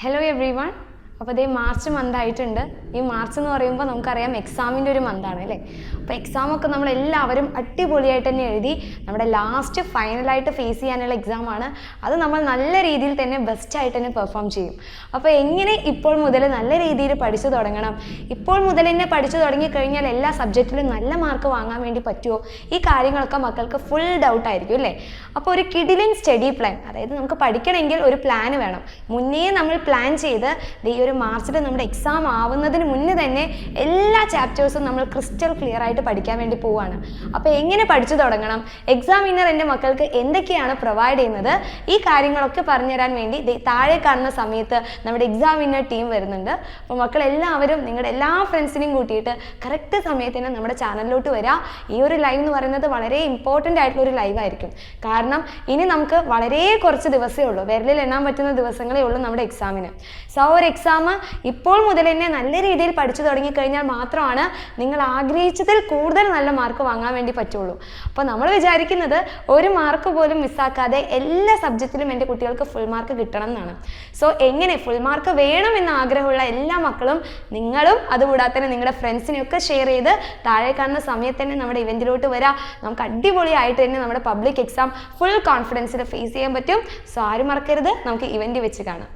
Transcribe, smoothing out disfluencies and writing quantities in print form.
Hello everyone. അപ്പോൾ ഇതേ March month ആയിട്ടുണ്ട്. ഈ മാർച്ച് എന്ന് പറയുമ്പോൾ നമുക്കറിയാം എക്സാമിൻ്റെ ഒരു മന്താണ് അല്ലേ. അപ്പോൾ എക്സാമൊക്കെ നമ്മളെല്ലാവരും അടിപൊളിയായിട്ട് തന്നെ എഴുതി നമ്മുടെ ലാസ്റ്റ് ഫൈനലായിട്ട് ഫേസ് ചെയ്യാനുള്ള എക്സാമാണ്. അത് നമ്മൾ നല്ല രീതിയിൽ തന്നെ ബെസ്റ്റായിട്ട് തന്നെ പെർഫോം ചെയ്യും. അപ്പോൾ എങ്ങനെ ഇപ്പോൾ മുതൽ നല്ല രീതിയിൽ പഠിച്ചു തുടങ്ങണം, ഇപ്പോൾ മുതൽ തന്നെ പഠിച്ചു തുടങ്ങിക്കഴിഞ്ഞാൽ എല്ലാ സബ്ജക്റ്റിലും നല്ല മാർക്ക് വാങ്ങാൻ വേണ്ടി പറ്റുമോ, ഈ കാര്യങ്ങളൊക്കെ മക്കൾക്ക് ഫുൾ ഡൗട്ടായിരിക്കും അല്ലേ. അപ്പോൾ ഒരു കിഡിലിൻ സ്റ്റഡി പ്ലാൻ, അതായത് നമുക്ക് പഠിക്കണമെങ്കിൽ ഒരു പ്ലാൻ വേണം. മുന്നേ നമ്മൾ പ്ലാൻ ചെയ്ത് ഈ ഒരു മാർച്ചിൽ നമ്മുടെ എക്സാം ആവുന്നതിന് മുന്നേ തന്നെ എല്ലാ ചാപ്റ്റേഴ്സും നമ്മൾ ക്രിസ്റ്റൽ ക്ലിയർ ആയിട്ട് പഠിക്കാൻ വേണ്ടി പോവുകയാണ്. അപ്പോൾ എങ്ങനെ പഠിച്ചു തുടങ്ങണം, എക്സാം വിന്നർ എൻ്റെ മക്കൾക്ക് എന്തൊക്കെയാണ് പ്രൊവൈഡ് ചെയ്യുന്നത്, ഈ കാര്യങ്ങളൊക്കെ പറഞ്ഞുതരാൻ വേണ്ടി താഴെ കാണുന്ന സമയത്ത് നമ്മുടെ എക്സാം വിന്നർ ടീം വരുന്നുണ്ട്. അപ്പോൾ മക്കളെല്ലാവരും നിങ്ങളുടെ എല്ലാ ഫ്രണ്ട്സിനെയും കൂട്ടിയിട്ട് കറക്റ്റ് സമയത്തിന് നമ്മുടെ ചാനലിലോട്ട് വരിക. ഈ ഒരു ലൈവ് എന്ന് പറയുന്നത് വളരെ ഇമ്പോർട്ടൻ്റ് ആയിട്ടുള്ള ഒരു ലൈവ് ആയിരിക്കും. കാരണം ഇനി നമുക്ക് വളരെ കുറച്ച് ദിവസമേ ഉള്ളൂ, വിരലിൽ എണ്ണാൻ പറ്റുന്ന ദിവസങ്ങളേ ഉള്ളൂ നമ്മുടെ എക്സാമിന്. സോ ഒരു എക്സാം ഇപ്പോൾ മുതൽ തന്നെ നല്ല രീതിയിൽ പഠിച്ചു തുടങ്ങിക്കഴിഞ്ഞാൽ മാത്രമാണ് നിങ്ങൾ ആഗ്രഹിച്ചതിൽ കൂടുതൽ നല്ല മാർക്ക് വാങ്ങാൻ വേണ്ടി പറ്റുള്ളൂ. അപ്പോൾ നമ്മൾ വിചാരിക്കുന്നത് ഒരു മാർക്ക് പോലും മിസ്സാക്കാതെ എല്ലാ സബ്ജക്റ്റിലും എൻ്റെ കുട്ടികൾക്ക് ഫുൾ മാർക്ക് കിട്ടണം എന്നാണ്. സോ എങ്ങനെ ഫുൾ മാർക്ക് വേണമെന്ന് ആഗ്രഹമുള്ള എല്ലാ മക്കളും നിങ്ങളും അതുകൂടാതെ തന്നെ നിങ്ങളുടെ ഫ്രണ്ട്സിനെയൊക്കെ ഷെയർ ചെയ്ത് താഴെ കാണുന്ന സമയത്ത് തന്നെ നമ്മുടെ ഇവൻറ്റിലോട്ട് വരാം. നമുക്ക് അടിപൊളിയായിട്ട് തന്നെ നമ്മുടെ പബ്ലിക് എക്സാം ഫുൾ കോൺഫിഡൻസിൽ ഫേസ് ചെയ്യാൻ പറ്റും. സോ ആരും മറക്കരുത്, നമുക്ക് ഇവൻറ്റ് വെച്ച് കാണാം.